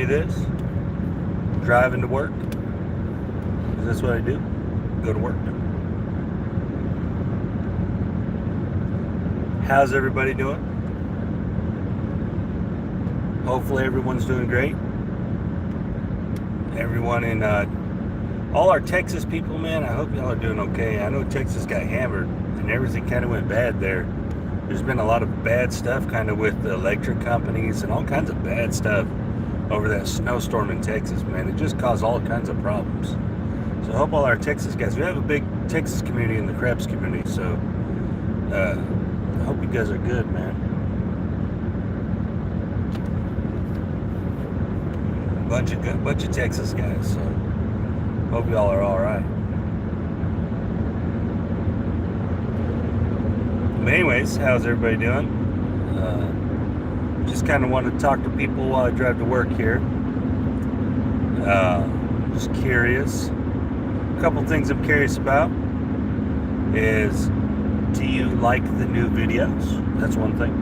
me this, driving to work. That's what I do. Go to work. How's everybody doing? Hopefully everyone's doing great. Everyone in all our Texas people, man, I hope y'all are doing okay. I know Texas got hammered and everything kind of went bad there. There's been a lot of bad stuff kind of with the electric companies and all kinds of bad stuff over that snowstorm in Texas, man. It just caused all kinds of problems. So I hope all our Texas guys, we have a big Texas community in the Krebs community, so I hope you guys are good, man. Bunch of Texas guys, so hope y'all are all right. But anyways, how's everybody doing? Just kind of want to talk to people while I drive to work here. Just curious. A couple things I'm curious about is, do you like the new videos? That's one thing.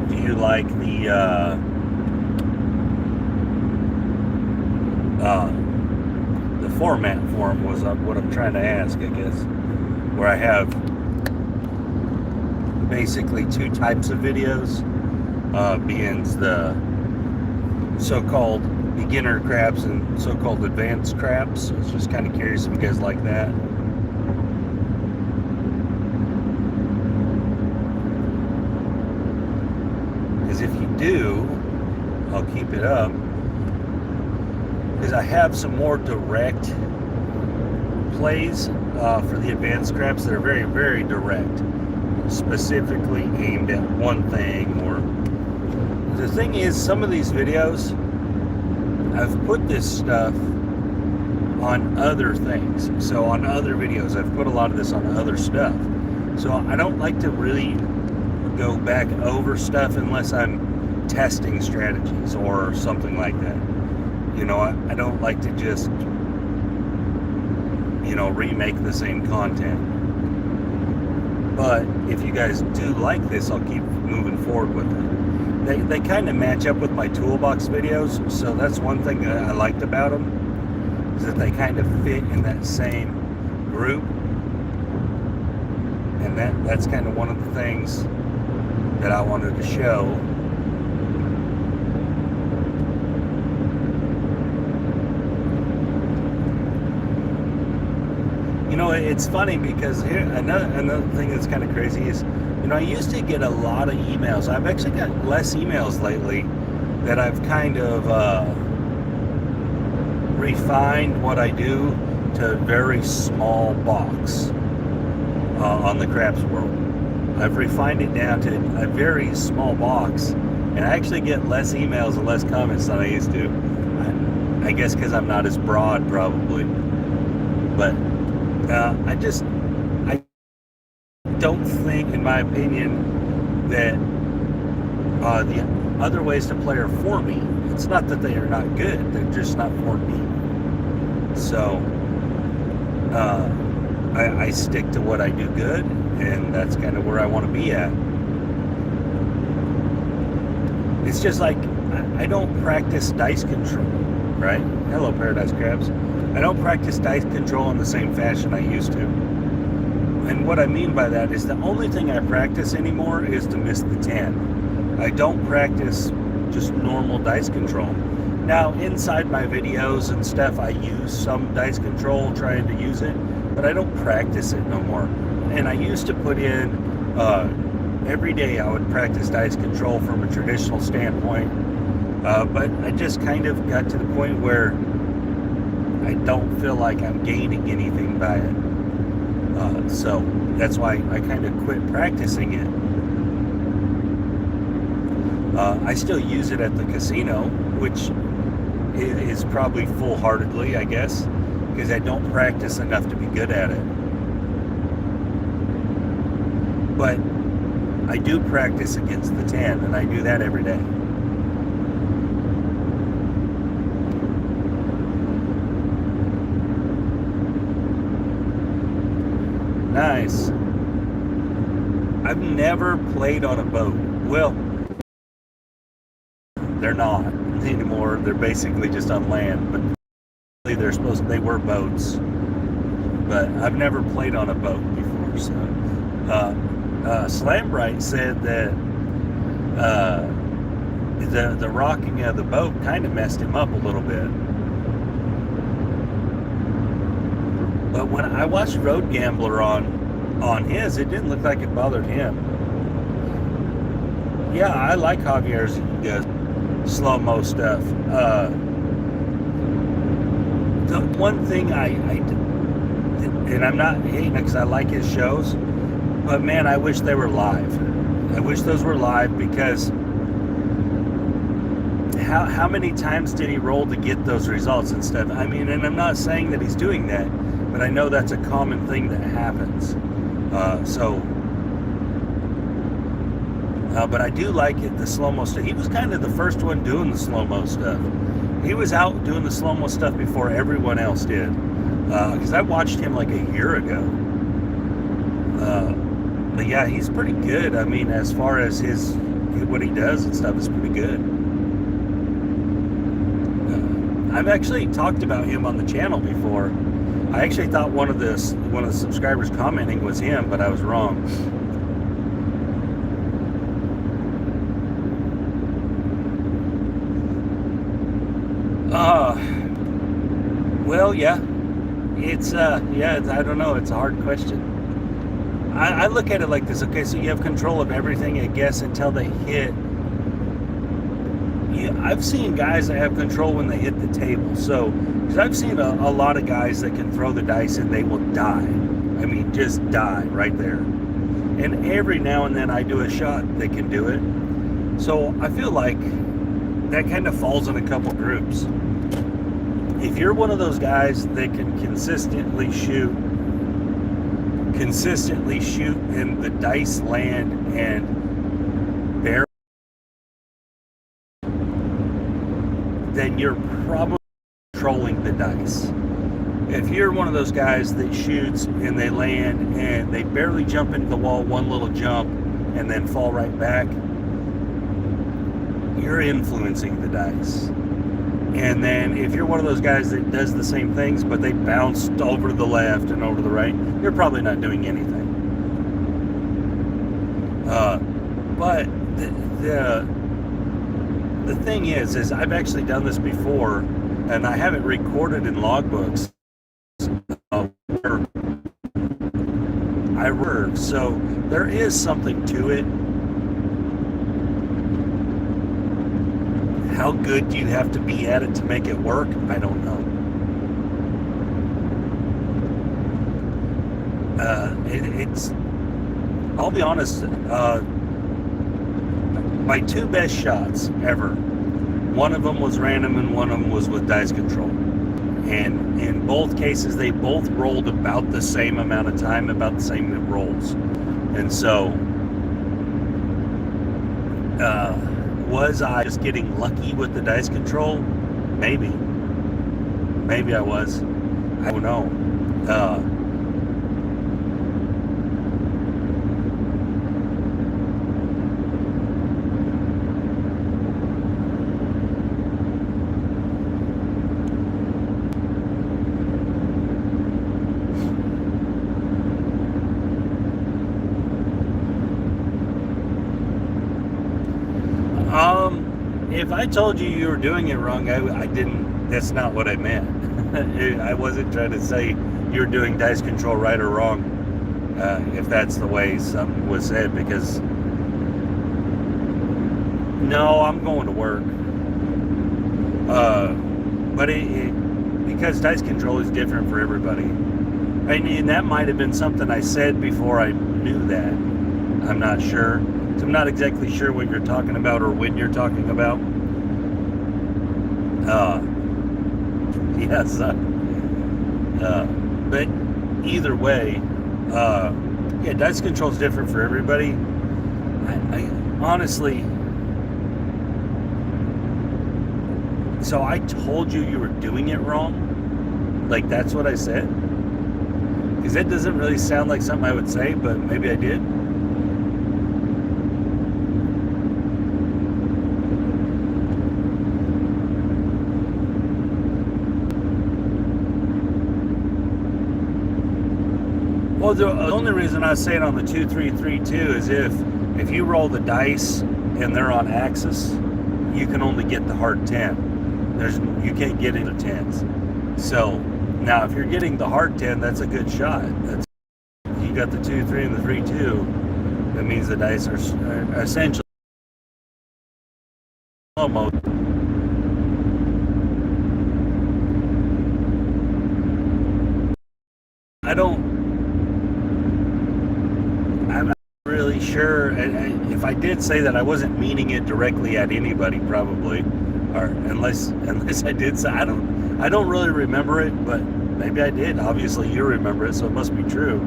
Do you like the format for them was what I'm trying to ask, I guess, where I have basically two types of videos, being the so-called beginner craps and so-called advanced craps. So I was just kind of curious if you guys like that. Because if you do, I'll keep it up. Because I have some more direct plays for the advanced craps that are very, very direct, specifically aimed at one thing. Or the thing is, some of these videos, I've put this stuff on other things. So on other videos, I've put a lot of this on other stuff. So I don't like to really go back over stuff unless I'm testing strategies or something like that. You know, I don't like to just, you know, remake the same content. But if you guys do like this, I'll keep moving forward with it. They kind of match up with my toolbox videos, so that's one thing that I liked about them, is that they kind of fit in that same group. And that's kind of one of the things that I wanted to show. You know, it's funny because here another thing that's kind of crazy is, you know, I used to get a lot of emails. I've actually got less emails lately, that I've kind of refined what I do to a very small box on the Craps World. I've refined it down to a very small box, and I actually get less emails and less comments than I used to. I guess because I'm not as broad, probably. But I don't think, in my opinion, that the other ways to play are for me. It's not that they are not good, they're just not for me. So I stick to what I do good, and that's kind of where I want to be at. It's just like, I don't practice dice control, right? Hello, Paradise Crabs. I don't practice dice control in the same fashion I used to. And what I mean by that is the only thing I practice anymore is to miss the 10. I don't practice just normal dice control. Now, inside my videos and stuff, I use some dice control, trying to use it, but I don't practice it no more. And I used to put in, every day I would practice dice control from a traditional standpoint, but I just kind of got to the point where I don't feel like I'm gaining anything by it. So that's why I kind of quit practicing it. I still use it at the casino, which is probably full-heartedly, I guess, because I don't practice enough to be good at it. But I do practice against the 10, and I do that every day. Nice. I've never played on a boat. Well, they're not. anymore. They're basically just on land, but they were boats. But I've never played on a boat before. So Slambright said that the rocking of the boat kind of messed him up a little bit. But when I watched Road Gambler on his, it didn't look like it bothered him. Yeah, I like Javier's slow-mo stuff. The one thing and I'm not hating it because I like his shows, but man, I wish they were live. I wish those were live, because how many times did he roll to get those results and stuff? I mean, and I'm not saying that he's doing that, but I know that's a common thing that happens. But I do like it, the slow-mo stuff. He was kind of the first one doing the slow-mo stuff. He was out doing the slow-mo stuff before everyone else did. Because I watched him like a year ago. But yeah, he's pretty good. I mean, as far as what he does and stuff is pretty good. I've actually talked about him on the channel before. I actually thought one of the subscribers commenting was him, but I was wrong. Well, yeah. It's I don't know. It's a hard question. I look at it like this. Okay, so you have control of everything, I guess, until they hit. Yeah, I've seen guys that have control when they hit the table. So, because I've seen a lot of guys that can throw the dice and they will die. I mean, just die right there. And every now and then I do a shot that can do it. So I feel like that kind of falls in a couple groups. If you're one of those guys that can consistently shoot and the dice land and barrel, then you're probably controlling the dice. If you're one of those guys that shoots and they land and they barely jump into the wall, one little jump, and then fall right back, you're influencing the dice. And then if you're one of those guys that does the same things, but they bounced over to the left and over to the right, you're probably not doing anything. But the thing is I've actually done this before, and I have it recorded in logbooks. I work, so there is something to it. How good do you have to be at it to make it work? I don't know. I'll be honest, my two best shots ever, one of them was random and one of them was with dice control. And in both cases, they both rolled about the same amount of time, about the same rolls. And so, was I just getting lucky with the dice control? Maybe. Maybe I was. I don't know. If I told you you were doing it wrong, I didn't. That's not what I meant. I wasn't trying to say you're doing dice control right or wrong, if that's the way something was said, because no, I'm going to work. But because dice control is different for everybody. I mean, that might have been something I said before I knew that. I'm not sure. So I'm not exactly sure what you're talking about or when you're talking about. Yes. But either way, yeah, dice control is different for everybody. I honestly, so I told you were doing it wrong? Like, that's what I said? Because that doesn't really sound like something I would say, but maybe I did. Well, the only reason I say it on the 2-3-3-2 is if you roll the dice and they're on axis, you can only get the hard 10. You can't get into 10s. So now if you're getting the hard 10, that's a good shot. You got the 2-3 and the 3-2. That means the dice are essentially almost. I'm not really sure. If I did say that, I wasn't meaning it directly at anybody, probably, or unless I did say, I don't really remember it, but maybe I did. Obviously, you remember it, so it must be true.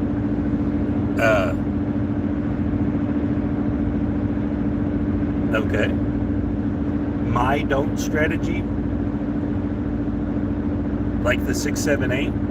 Okay. My don't strategy, like the 6-7-8.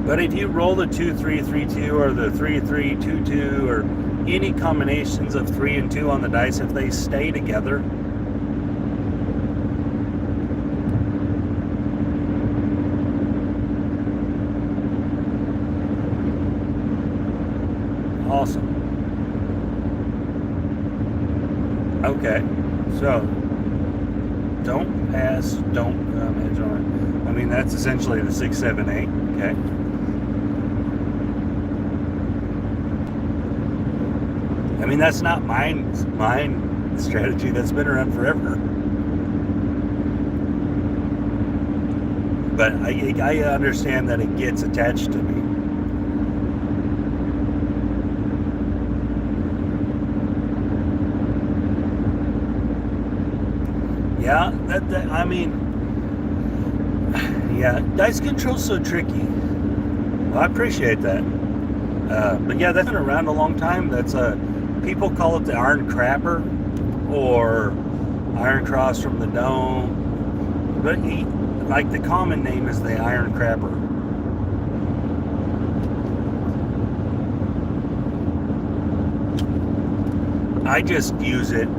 But if you roll the 2-3-3-2 or the 3-3-2-2 or any combinations of 3 and 2 on the dice, if they stay together, awesome. Okay, so don't pass, don't edge on it. I mean, that's essentially the 6-7-8. Okay. I mean, that's not mine strategy. That's been around forever. But I understand that it gets attached to me. Yeah, I mean, yeah, dice control's so tricky. Well, I appreciate that. But yeah, that's been around a long time. That's people call it the Iron Crapper or Iron Cross from the Dome. But like the common name is the Iron Crapper. I just use it.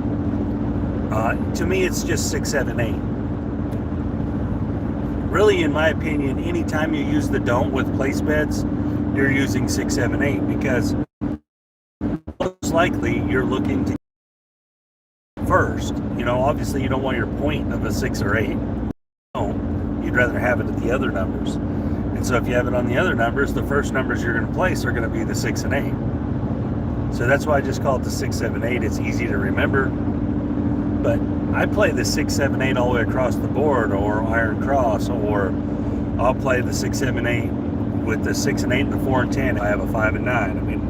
To me, it's just 6-7-8. Really, in my opinion, anytime you use the don't with place bets, you're using 6-7-8 because most likely you're looking to first. You know, obviously you don't want your point of a 6 or 8. No, you'd rather have it at the other numbers. And so if you have it on the other numbers, the first numbers you're going to place are going to be the 6 and 8. So that's why I just call it the 6-7-8. It's easy to remember. But I play the 6-7-8 all the way across the board, or Iron Cross, or I'll play the 6-7-8 with the 6 and 8 and the 4 and 10. I have a 5 and 9. I mean,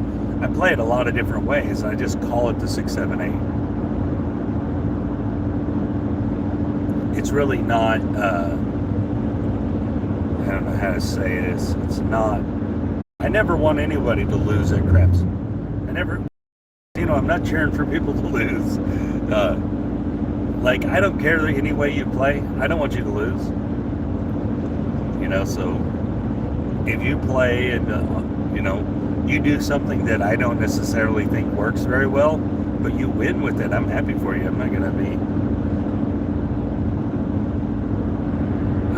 I play it a lot of different ways. I just call it the 6-7-8. It's really not, I don't know how to say this. It's not, I never want anybody to lose at craps. I'm not cheering for people to lose. Like, I don't care any way you play. I don't want you to lose. So if you play and, you do something that I don't necessarily think works very well, but you win with it, I'm happy for you. I'm not going to be...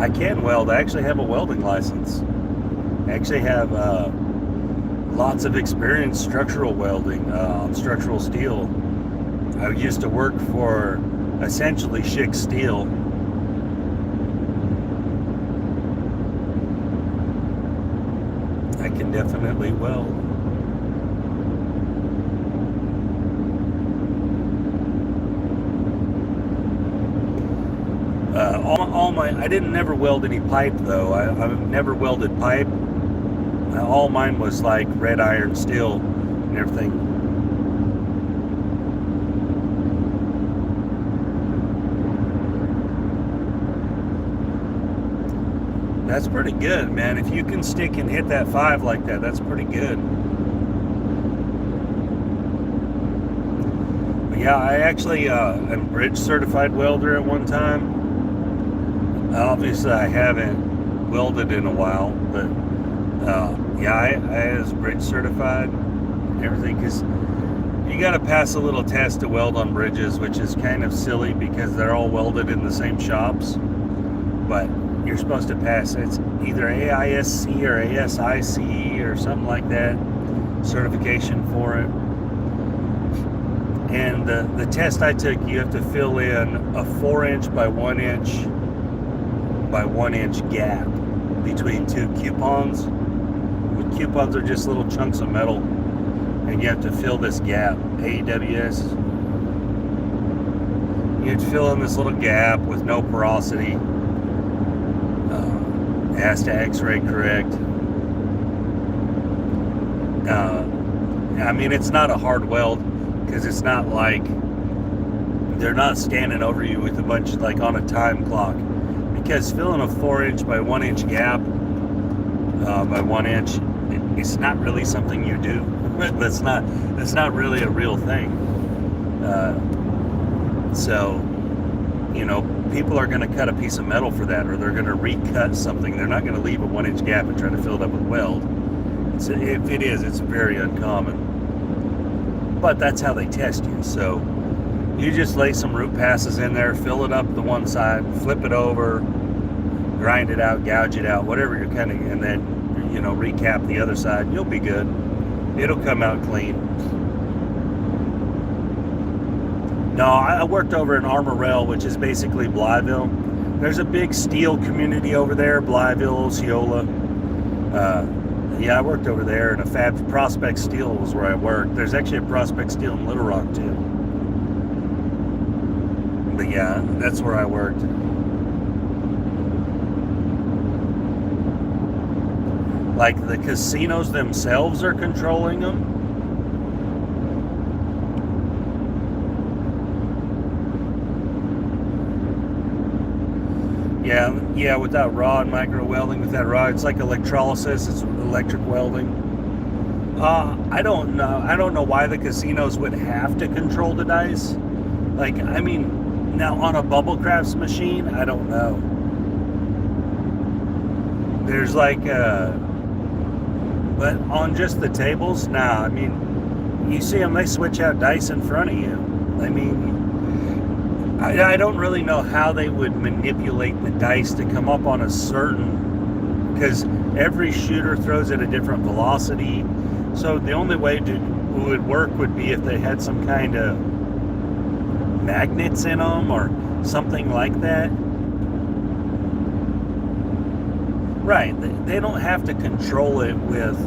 I can weld. I actually have a welding license. I actually have lots of experience structural welding on structural steel. I used to work for essentially Schick Steel. I can definitely weld. I didn't never weld any pipe though. I've never welded pipe. All mine was like red iron steel and everything. That's pretty good, man. If you can stick and hit that 5 like that, that's pretty good. But yeah, I actually am bridge certified welder at one time. Obviously, I haven't welded in a while, but yeah, I was bridge certified and everything, because you got to pass a little test to weld on bridges, which is kind of silly because they're all welded in the same shops. But you're supposed to pass. It's either AISC or ASICE or something like that, certification for it. And the test I took, you have to fill in a 4-inch by 1-inch by 1-inch gap between two coupons. Coupons are just little chunks of metal, and you have to fill this gap. AWS. You have to fill in this little gap with no porosity. It has to X-ray correct. I mean, it's not a hard weld, because it's not like they're not standing over you with a bunch of, like, on a time clock. Because filling a 4-inch by 1-inch gap by 1 inch, it's not really something you do. That's not really a real thing. So, you know, people are going to cut a piece of metal for that, or they're going to recut something. They're not going to leave a 1-inch gap and try to fill it up with weld. If it is, it's very uncommon. But that's how they test you. So you just lay some root passes in there, fill it up the one side, flip it over, grind it out, gouge it out, whatever you're cutting, and then, you know, recap the other side. You'll be good. It'll come out clean. No, I worked over in Armor Rail, which is basically Blytheville. There's a big steel community over there, Blytheville, Osceola. Yeah, I worked over there, and a Fab Prospect Steel was where I worked. There's actually a Prospect Steel in Little Rock too. But yeah, that's where I worked. Like, the casinos themselves are controlling them. Yeah, without rod, micro welding, with that rod, it's like electrolysis, it's electric welding. I don't know why the casinos would have to control the dice. Like, I mean, now on a Bubble Crafts machine, I don't know. There's like, but on just the tables, nah, I mean, you see them, they switch out dice in front of you. I mean, I don't really know how they would manipulate the dice to come up on a certain, because every shooter throws at a different velocity. So the only way it would work would be if they had some kind of magnets in them or something like that. Right, they don't have to control it with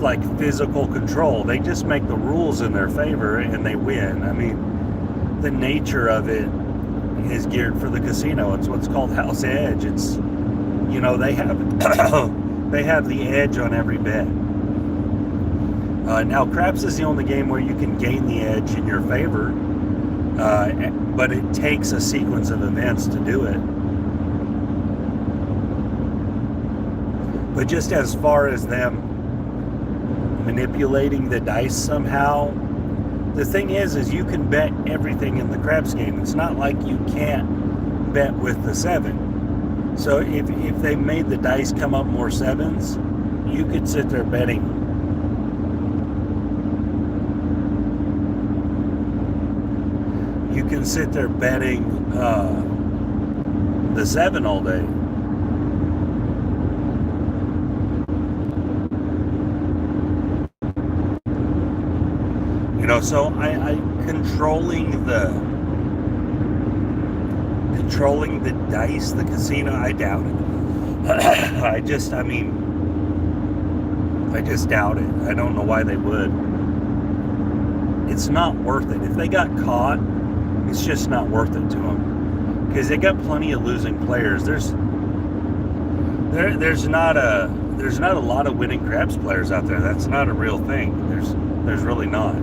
like physical control. They just make the rules in their favor and they win. I mean, the nature of it is geared for the casino. It's what's called house edge. It's, you know, they have they have the edge on every bet. Now, craps is the only game where you can gain the edge in your favor, but it takes a sequence of events to do it. But just as far as them manipulating the dice somehow, the thing is you can bet everything in the craps game. It's not like you can't bet with the 7. So if they made the dice come up more 7s, you could sit there betting. You can sit there betting the 7 all day. You know, so I controlling the dice, the casino, I doubt it. I just doubt it. I don't know why they would. It's not worth it. If they got caught, it's just not worth it to them, because they got plenty of losing players. There's not a lot of winning craps players out there. That's not a real thing. There's really not.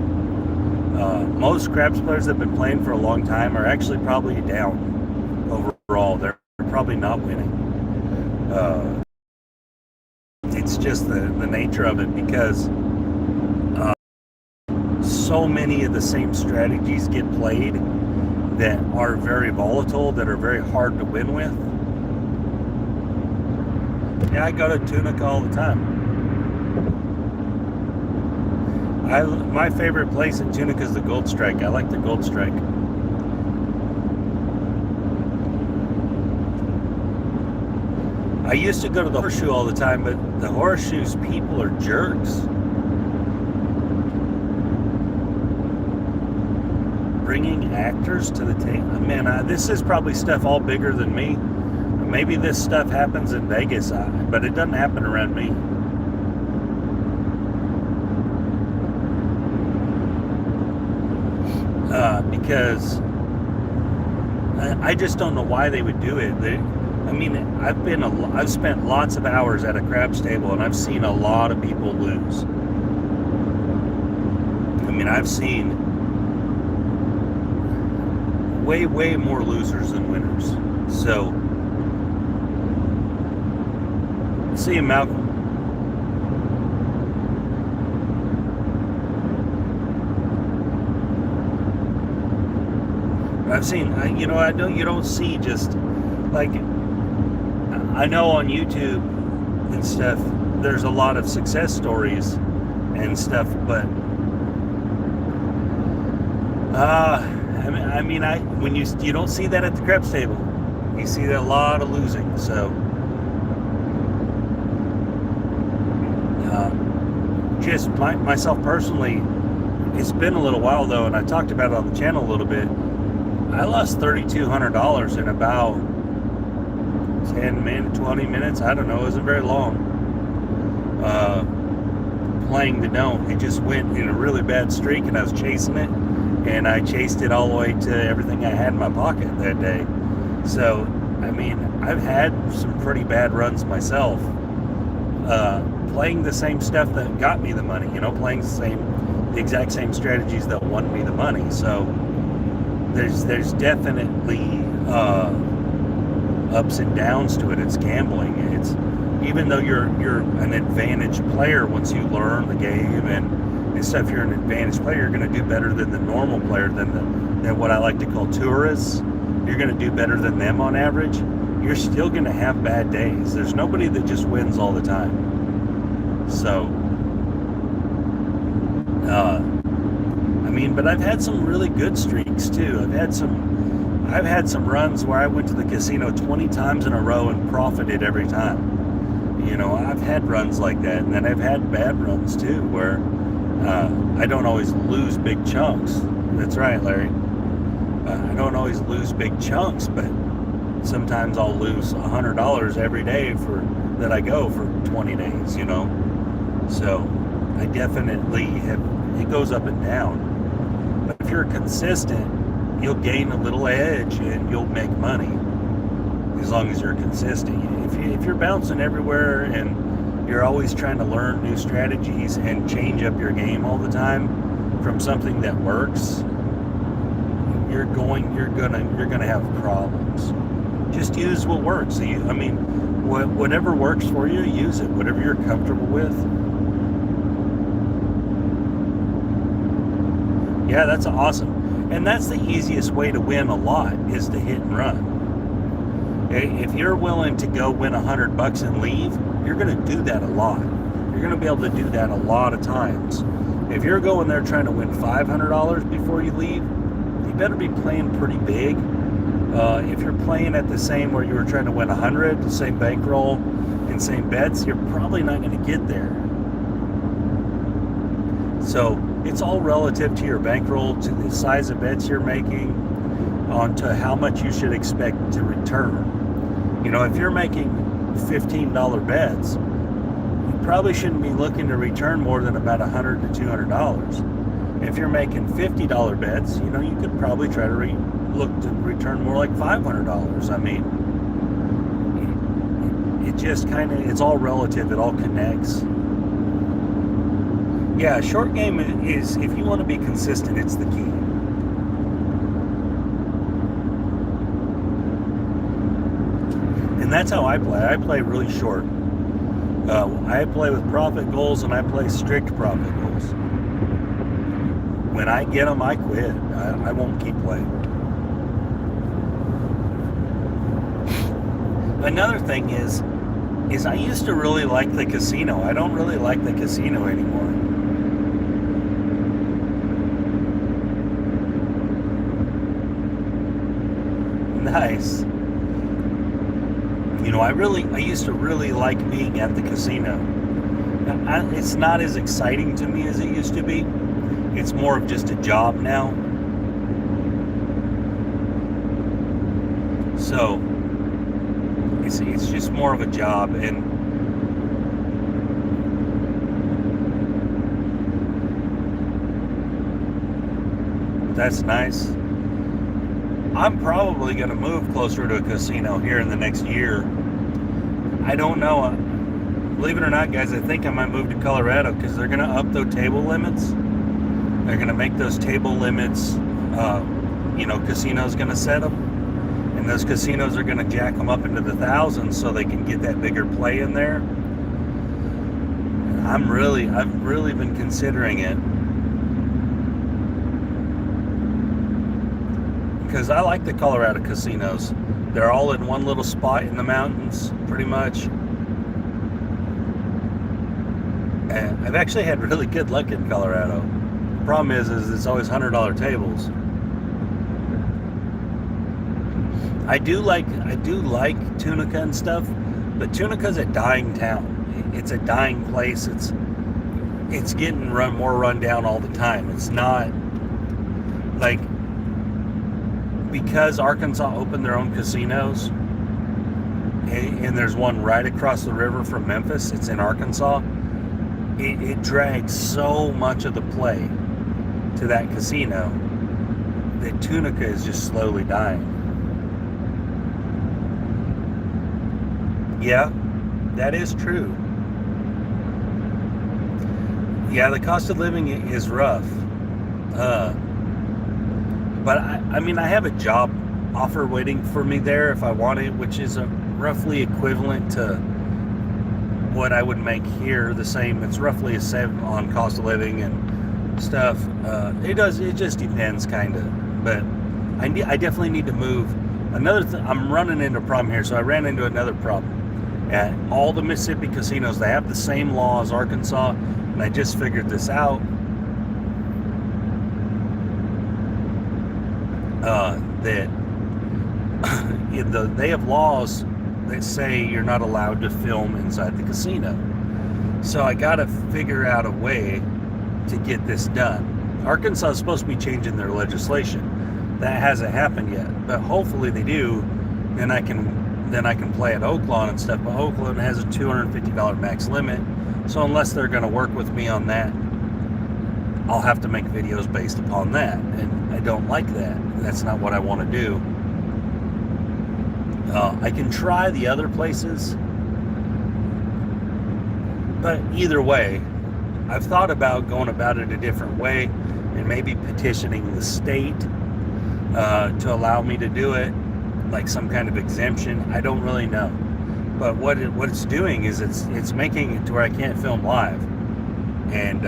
Most craps players that have been playing for a long time are actually probably down overall. They're probably not winning. It's just the nature of it, because so many of the same strategies get played that are very volatile, that are very hard to win with. Yeah, I go to Tunica all the time. My favorite place in Tunica is the Gold Strike. I like the Gold Strike. I used to go to the Horseshoe all the time, but the Horseshoe's people are jerks. Bringing actors to the table. Man, this is probably stuff all bigger than me. Maybe this stuff happens in Vegas, but it doesn't happen around me. Because I just don't know why they would do it. I've spent lots of hours at a craps table, and I've seen a lot of people lose. I've seen way more losers than winners. So, see you, Malcolm. I've seen, you don't see just like, I know on YouTube and stuff, there's a lot of success stories and stuff, but when you don't see that at the craps table, you see a lot of losing. So just myself personally, it's been a little while though, and I talked about it on the channel a little bit. I lost $3,200 in about 10 minutes, 20 minutes. I don't know. It wasn't very long. Playing the don't. It just went in a really bad streak, and I was chasing it, and I chased it all the way to everything I had in my pocket that day. So, I've had some pretty bad runs myself. Playing the same stuff that got me the money. Playing the exact same strategies that won me the money. So, there's definitely ups and downs to it. It's gambling. It's even though you're an advantaged player, once you learn the game and stuff, you're an advantaged player. You're going to do better than the normal player, than what I like to call tourists. You're going to do better than them on average. You're still going to have bad days. There's nobody that just wins all the time. So, but I've had some really good streaks too. I've had some runs where I went to the casino 20 times in a row and profited every time. I've had runs like that, and then I've had bad runs too, where I don't always lose big chunks. That's right, Larry. I don't always lose big chunks, but sometimes I'll lose $100 every day that I go for 20 days. So I definitely have. It goes up and down. But if you're consistent, you'll gain a little edge and you'll make money as long as you're consistent. If you're bouncing everywhere and you're always trying to learn new strategies and change up your game all the time from something that works, you're gonna have problems. Just use what works. Whatever works for you, use it. Whatever you're comfortable with. Yeah, that's awesome. And that's the easiest way to win a lot, is to hit and run. If you're willing to go win $100 and leave, you're going to do that a lot. You're going to be able to do that a lot of times. If you're going there trying to win $500 before you leave, you better be playing pretty big. If you're playing at the same where you were trying to win 100, the same bankroll and same bets, you're probably not going to get there. So it's all relative to your bankroll, to the size of bets you're making, onto how much you should expect to return. If you're making $15 bets, you probably shouldn't be looking to return more than about $100 to $200. If you're making $50 bets, you could probably try to look to return more like $500. It just it's all relative. It all connects. Yeah, short game is, if you want to be consistent, it's the key. And that's how I play. I play really short. I play with profit goals, and I play strict profit goals. When I get them, I quit. I won't keep playing. Another thing is, is I used to really like the casino. I don't really like the casino anymore. Nice. You know, I used to really like being at the casino. It's not as exciting to me as it used to be. It's more of just a job now. So it's just more of a job, and that's nice. I'm probably going to move closer to a casino here in the next year. I don't know. Believe it or not, guys, I think I might move to Colorado because they're going to up those table limits. They're going to make those table limits, casinos going to set them. And those casinos are going to jack them up into the thousands so they can get that bigger play in there. I've really been considering it. Because I like the Colorado casinos. They're all in one little spot in the mountains, pretty much. And I've actually had really good luck in Colorado. The problem is it's always $100 tables. I do like Tunica and stuff, but Tunica's a dying town. It's a dying place. It's getting more run down all the time. It's not like, because Arkansas opened their own casinos, and there's one right across the river from Memphis. It's in Arkansas. It drags so much of the play to that casino that Tunica is just slowly dying. Yeah, that is true. Yeah, the cost of living is rough. But I have a job offer waiting for me there if I want it, which is roughly equivalent to what I would make here. The same. It's roughly a save on cost of living and stuff. It just depends, kind of. But I definitely need to move. Another thing, I'm running into a problem here. So I ran into another problem. At all the Mississippi casinos, they have the same law as Arkansas, and I just figured this out. That they have laws that say you're not allowed to film inside the casino. So I got to figure out a way to get this done. Arkansas is supposed to be changing their legislation. That hasn't happened yet, but hopefully they do. Then I can play at Oaklawn and stuff. But Oaklawn has a $250 max limit, so unless they're going to work with me on that, I'll have to make videos based upon that, and I don't like that. That's not what I want to do. I can try the other places, but either way, I've thought about going about it a different way and maybe petitioning the state to allow me to do it, like some kind of exemption. I don't really know, but what it's doing is it's making it to where I can't film live. And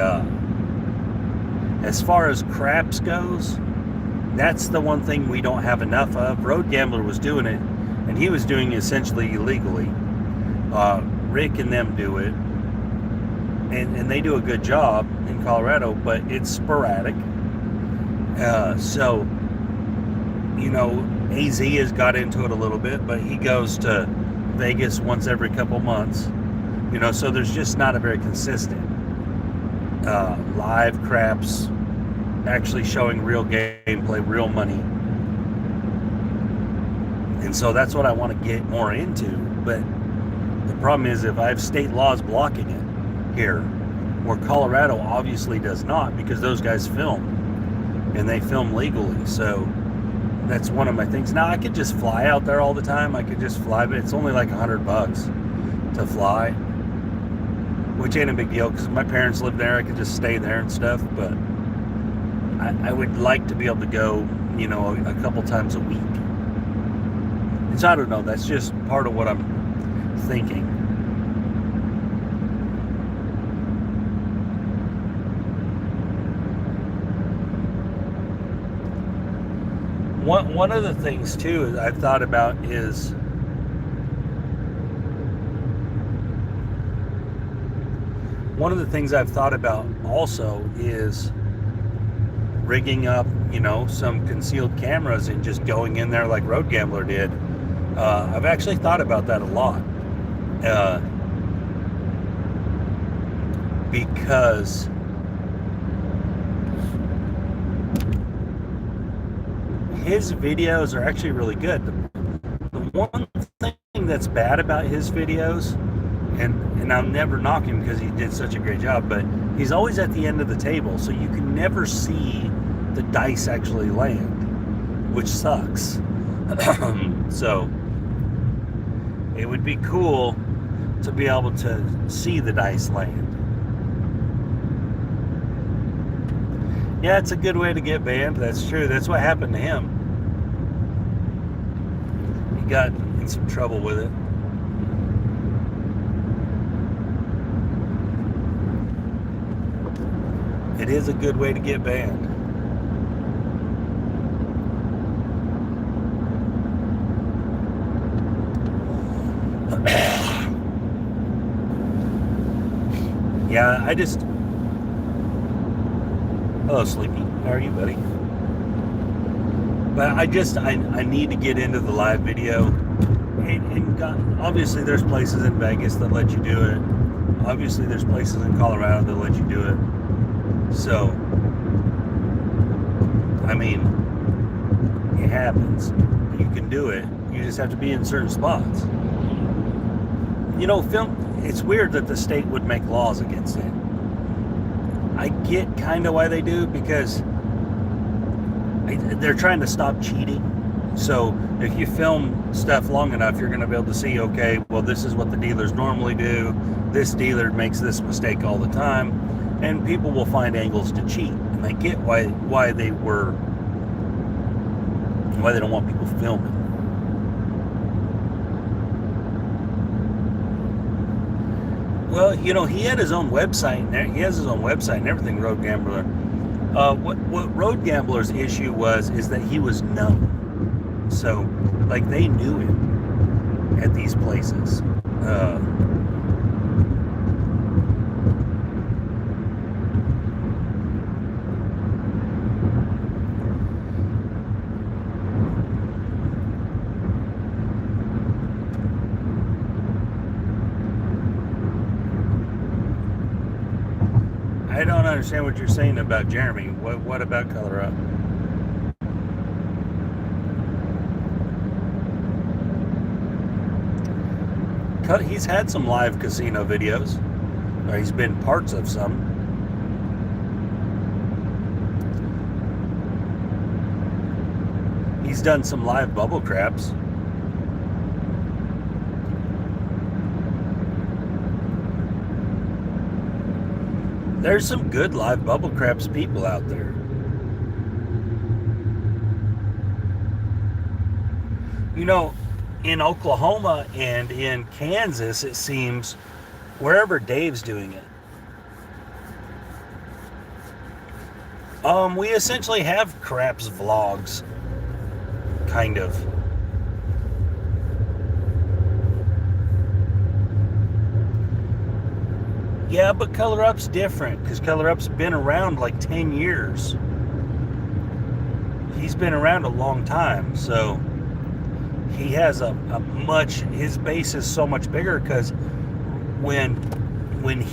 as far as craps goes, that's the one thing we don't have enough of. Road Gambler was doing it, and he was doing it essentially illegally. Rick and them do it, and they do a good job in Colorado, but it's sporadic. So, AZ has got into it a little bit, but he goes to Vegas once every couple months. So there's just not a very consistent live craps, actually showing real gameplay, real money. And so that's what I want to get more into. But the problem is, if I have state laws blocking it here, where Colorado obviously does not, because those guys film, and they film legally. So that's one of my things. Now, I could just fly out there all the time. I could just fly, but it's only like $100 to fly, which ain't a big deal because my parents live there. I could just stay there and stuff. But I would like to be able to go, a couple times a week. And so I don't know. That's just part of what I'm thinking. One of the things too I've thought about is one of the things I've thought about also is rigging up, some concealed cameras and just going in there like Road Gambler did. I've actually thought about that a lot. Because his videos are actually really good. The one thing that's bad about his videos, and I'll never knock him because he did such a great job, but he's always at the end of the table, so you can never see the dice actually land, which sucks. So it would be cool to be able to see the dice land. Yeah, it's a good way to get banned. That's true. That's what happened to him. He got in some trouble with it. It is a good way to get banned. Yeah, hello, Sleepy. How are you, buddy? But I need to get into the live video. And obviously there's places in Vegas that let you do it. Obviously there's places in Colorado that let you do it. So, I mean, it happens. You can do it. You just have to be in certain spots. It's weird that the state would make laws against it. I get kind of why they do, because they're trying to stop cheating. So if you film stuff long enough, you're going to be able to see, okay, well, this is what the dealers normally do. This dealer makes this mistake all the time. And people will find angles to cheat. And I get why they don't want people filming. Well, he had his own website. He has his own website and everything, Road Gambler. What Road Gambler's issue is that he was known. So, like, they knew him at these places. I don't understand what you're saying about Jeremy. What about Color Up? He's had some live casino videos, or he's been parts of some. He's done some live bubble craps. There's some good live bubble craps people out there. In Oklahoma and in Kansas, it seems, wherever Dave's doing it, we essentially have craps vlogs, kind of. Yeah, but Color Up's different, because Color Up's been around like 10 years. He's been around a long time, so he has his base is so much bigger, because when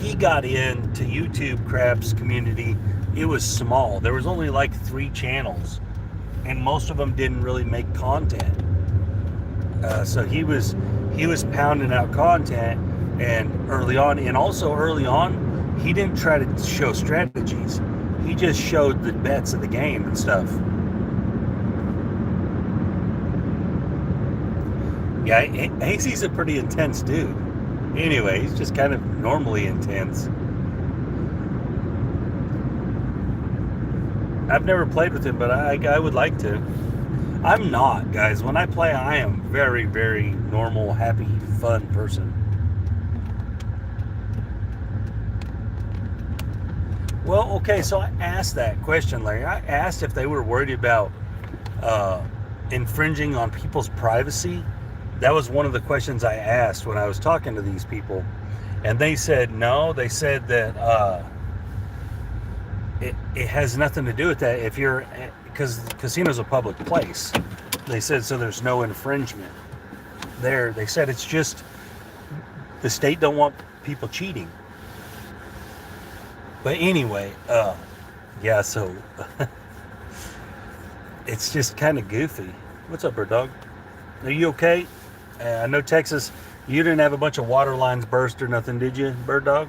he got into YouTube craps community, it was small. There was only like 3 channels, and most of them didn't really make content. So he was pounding out content. And early on, he didn't try to show strategies. He just showed the bets of the game and stuff. Yeah, Hazy's a pretty intense dude. Anyway, he's just kind of normally intense. I've never played with him, but I would like to. I'm not, guys. When I play, I am very, very normal, happy, fun person. Well, okay, so I asked that question, Larry. I asked if they were worried about infringing on people's privacy. That was one of the questions I asked when I was talking to these people. And they said no. They said that it has nothing to do with that. If you're, because the casino's a public place, they said, so there's no infringement there. They said it's just the state don't want people cheating. But anyway, yeah, so it's just kind of goofy. What's up, bird dog? Are you okay? I know Texas, you didn't have a bunch of water lines burst or nothing, did you, bird dog?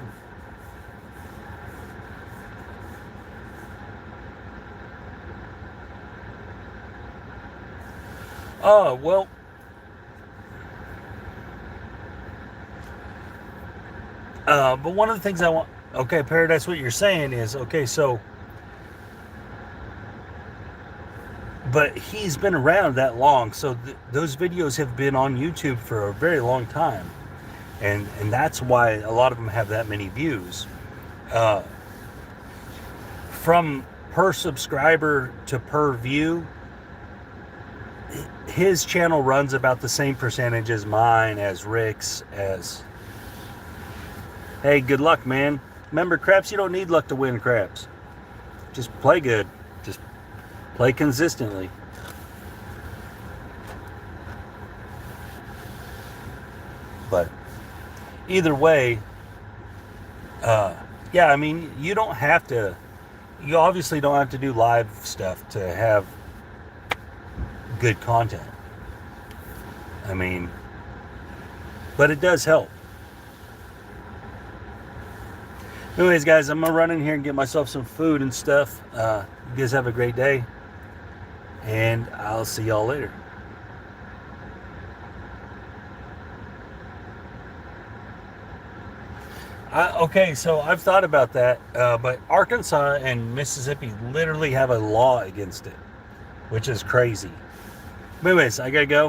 Oh, well, but one of the things I want, okay, Paradise, what you're saying is, okay, so, but he's been around that long, so those videos have been on YouTube for a very long time. And that's why a lot of them have that many views. Uh, from per subscriber to per view, his channel runs about the same percentage as mine, as Rick's, as... Hey, good luck, man. Remember, craps, you don't need luck to win craps. Just play good. Just play consistently. But either way, yeah, I mean, you don't have to, you obviously don't have to do live stuff to have good content. I mean, but it does help. Anyways, guys, I'm gonna run in here and get myself some food and stuff. You guys have a great day, and I'll see y'all later. Okay, so I've thought about that, but Arkansas and Mississippi literally have a law against it, which is crazy. But anyways, I gotta go.